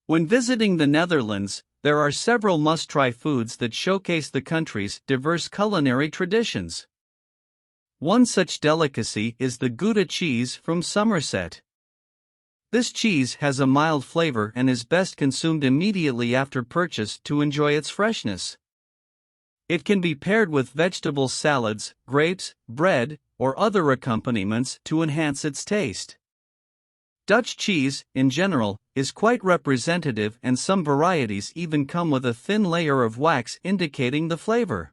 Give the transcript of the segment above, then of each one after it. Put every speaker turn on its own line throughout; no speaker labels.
When visiting the Netherlands, there are several must-try foods that showcase the country's diverse culinary traditions. One such delicacy is the Gouda cheese from Somerset. This cheese has a mild flavor and is best consumed immediately after purchase to enjoy its freshness. It can be paired with vegetable salads, grapes, bread, or other accompaniments to enhance its taste. Dutch cheese, in general, is quite representative, and some varieties even come with a thin layer of wax indicating the flavor.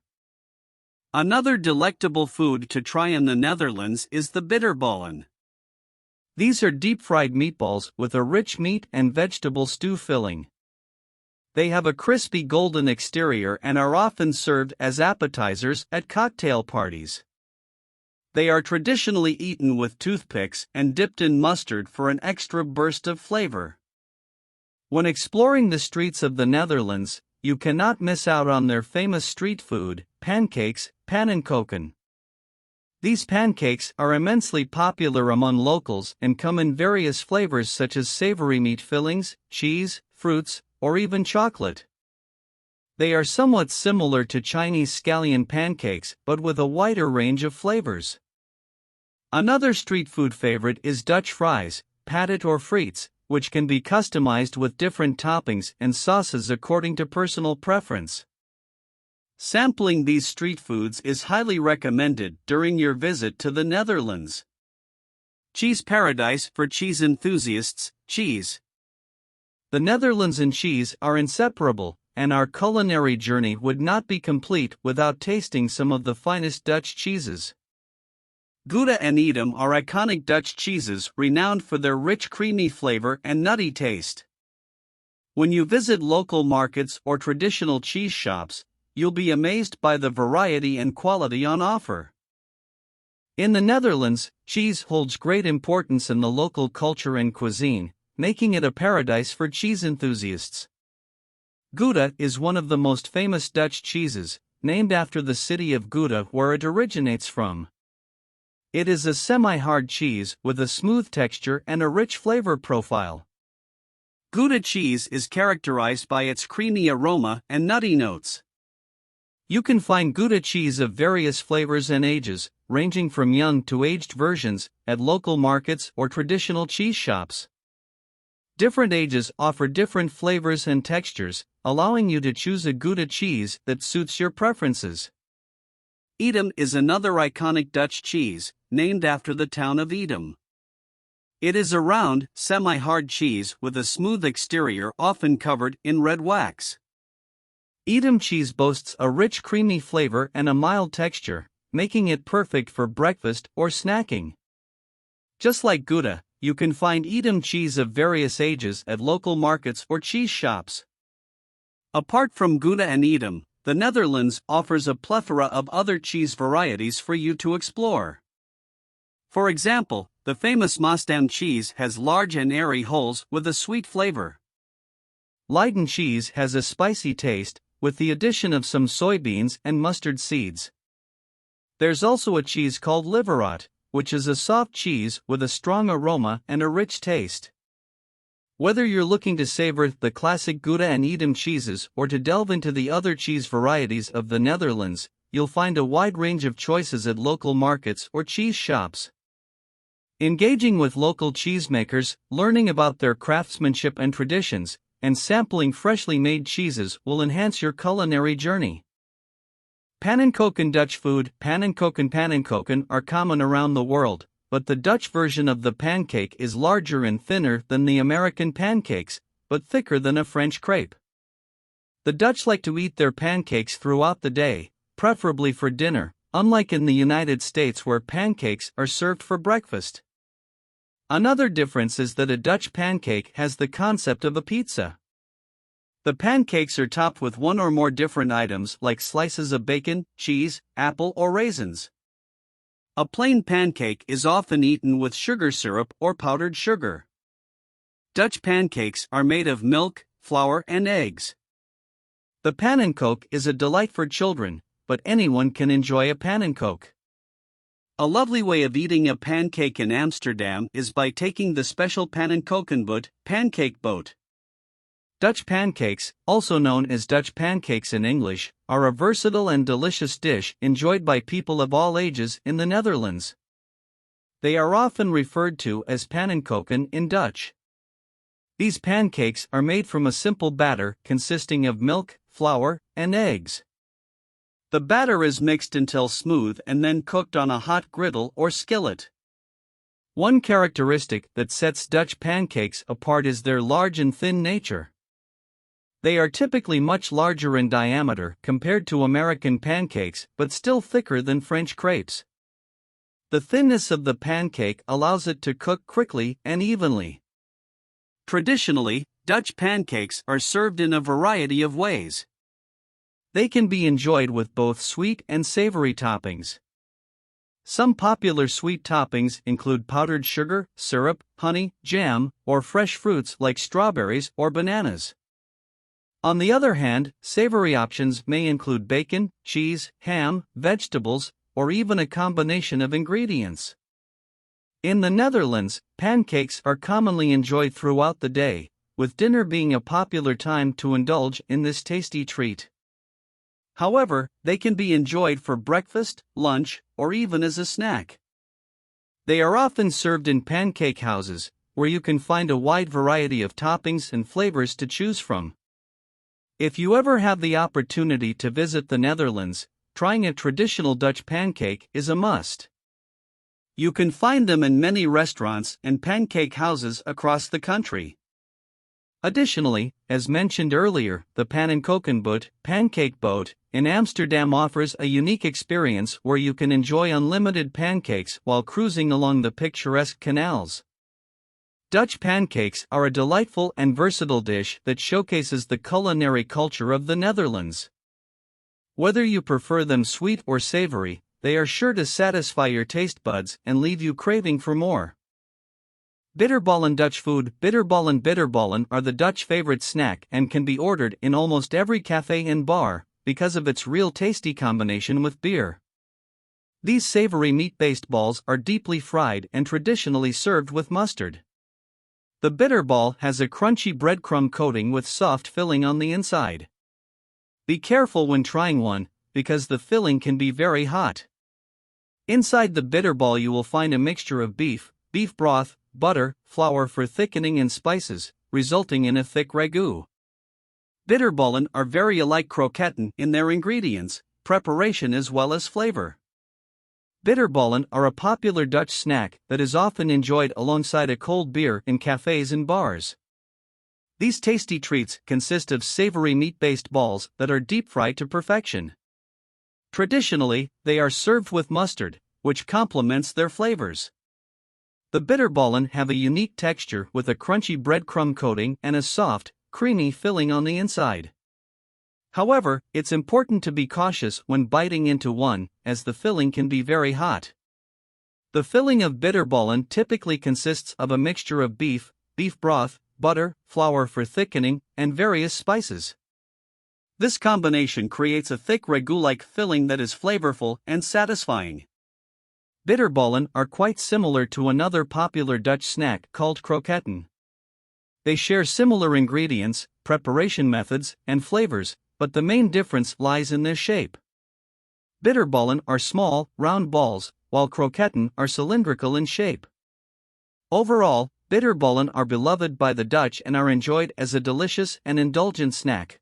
Another delectable food to try in the Netherlands is the bitterballen. These are deep-fried meatballs with a rich meat and vegetable stew filling. They have a crispy golden exterior and are often served as appetizers at cocktail parties. They are traditionally eaten with toothpicks and dipped in mustard for an extra burst of flavor. When exploring the streets of the Netherlands, you cannot miss out on their famous street food, pancakes, pannenkoeken. These pancakes are immensely popular among locals and come in various flavors such as savory meat fillings, cheese, fruits, or even chocolate. They are somewhat similar to Chinese scallion pancakes but with a wider range of flavors. Another street food favorite is Dutch fries, patat or frites, which can be customized with different toppings and sauces according to personal preference. Sampling these street foods is highly recommended during your visit to the Netherlands. Cheese paradise for cheese enthusiasts, cheese. The Netherlands and cheese are inseparable, and our culinary journey would not be complete without tasting some of the finest Dutch cheeses. Gouda and Edam are iconic Dutch cheeses renowned for their rich creamy flavor and nutty taste. When you visit local markets or traditional cheese shops, you'll be amazed by the variety and quality on offer. In the Netherlands, cheese holds great importance in the local culture and cuisine, making it a paradise for cheese enthusiasts. Gouda is one of the most famous Dutch cheeses, named after the city of Gouda where it originates from. It is a semi-hard cheese with a smooth texture and a rich flavor profile. Gouda cheese is characterized by its creamy aroma and nutty notes. You can find Gouda cheese of various flavors and ages, ranging from young to aged versions, at local markets or traditional cheese shops. Different ages offer different flavors and textures, allowing you to choose a Gouda cheese that suits your preferences. Edam is another iconic Dutch cheese, named after the town of Edam. It is a round, semi-hard cheese with a smooth exterior often covered in red wax. Edam cheese boasts a rich creamy flavor and a mild texture, making it perfect for breakfast or snacking. Just like Gouda, you can find Edam cheese of various ages at local markets or cheese shops. Apart from Gouda and Edam, the Netherlands offers a plethora of other cheese varieties for you to explore. For example, the famous Maasdam cheese has large and airy holes with a sweet flavor. Leiden cheese has a spicy taste, with the addition of some soybeans and mustard seeds. There's also a cheese called liverot, which is a soft cheese with a strong aroma and a rich taste. Whether you're looking to savor the classic Gouda and Edam cheeses or to delve into the other cheese varieties of the Netherlands, you'll find a wide range of choices at local markets or cheese shops. Engaging with local cheesemakers, learning about their craftsmanship and traditions, and sampling freshly made cheeses will enhance your culinary journey. Pannenkoeken Dutch food, Pannenkoeken Pannenkoeken are common around the world, but the Dutch version of the pancake is larger and thinner than the American pancakes, but thicker than a French crêpe. The Dutch like to eat their pancakes throughout the day, preferably for dinner, unlike in the United States where pancakes are served for breakfast. Another difference is that a Dutch pancake has the concept of a pizza. The pancakes are topped with one or more different items like slices of bacon, cheese, apple, or raisins. A plain pancake is often eaten with sugar syrup or powdered sugar. Dutch pancakes are made of milk, flour, and eggs. The pannenkoek is a delight for children, but anyone can enjoy a pannenkoek. A lovely way of eating a pancake in Amsterdam is by taking the special Pannenkoekenboot, pancake boat. Dutch pancakes, also known as Dutch pancakes in English, are a versatile and delicious dish enjoyed by people of all ages in the Netherlands. They are often referred to as pannenkoeken in Dutch. These pancakes are made from a simple batter consisting of milk, flour, and eggs. The batter is mixed until smooth and then cooked on a hot griddle or skillet. One characteristic that sets Dutch pancakes apart is their large and thin nature. They are typically much larger in diameter compared to American pancakes but still thicker than French crepes. The thinness of the pancake allows it to cook quickly and evenly. Traditionally, Dutch pancakes are served in a variety of ways. They can be enjoyed with both sweet and savory toppings. Some popular sweet toppings include powdered sugar, syrup, honey, jam, or fresh fruits like strawberries or bananas. On the other hand, savory options may include bacon, cheese, ham, vegetables, or even a combination of ingredients. In the Netherlands, pancakes are commonly enjoyed throughout the day, with dinner being a popular time to indulge in this tasty treat. However, they can be enjoyed for breakfast, lunch, or even as a snack. They are often served in pancake houses, where you can find a wide variety of toppings and flavors to choose from. If you ever have the opportunity to visit the Netherlands, trying a traditional Dutch pancake is a must. You can find them in many restaurants and pancake houses across the country. Additionally, as mentioned earlier, the Pannenkoekenboot, pancake boat, in Amsterdam offers a unique experience where you can enjoy unlimited pancakes while cruising along the picturesque canals. Dutch pancakes are a delightful and versatile dish that showcases the culinary culture of the Netherlands. Whether you prefer them sweet or savory, they are sure to satisfy your taste buds and leave you craving for more. Bitterballen Dutch food. Bitterballen are the Dutch favorite snack and can be ordered in almost every cafe and bar, because of its real tasty combination with beer. These savory meat-based balls are deeply fried and traditionally served with mustard. The bitterball has a crunchy breadcrumb coating with soft filling on the inside. Be careful when trying one, because the filling can be very hot. Inside the bitterball you will find a mixture of beef broth, butter, flour for thickening and spices, resulting in a thick ragout. Bitterballen are very alike kroketten in their ingredients, preparation as well as flavor. Bitterballen are a popular Dutch snack that is often enjoyed alongside a cold beer in cafes and bars. These tasty treats consist of savory meat-based balls that are deep-fried to perfection. Traditionally, they are served with mustard, which complements their flavors. The bitterballen have a unique texture with a crunchy breadcrumb coating and a soft, creamy filling on the inside. However, it's important to be cautious when biting into one, as the filling can be very hot. The filling of bitterballen typically consists of a mixture of beef broth, butter, flour for thickening, and various spices. This combination creates a thick ragout-like filling that is flavorful and satisfying. Bitterballen are quite similar to another popular Dutch snack called kroketten. They share similar ingredients, preparation methods, and flavors, but the main difference lies in their shape. Bitterballen are small, round balls, while kroketten are cylindrical in shape. Overall, bitterballen are beloved by the Dutch and are enjoyed as a delicious and indulgent snack.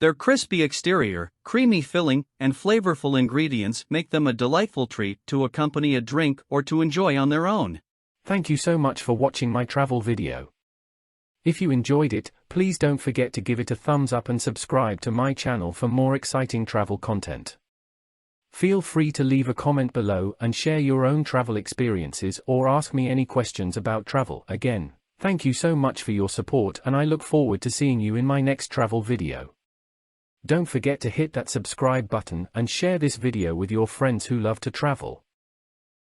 Their crispy exterior, creamy filling, and flavorful ingredients make them a delightful treat to accompany a drink or to enjoy on their own.
Thank you so much for watching my travel video. If you enjoyed it, please don't forget to give it a thumbs up and subscribe to my channel for more exciting travel content. Feel free to leave a comment below and share your own travel experiences or ask me any questions about travel. Again, thank you so much for your support and I look forward to seeing you in my next travel video. Don't forget to hit that subscribe button and share this video with your friends who love to travel.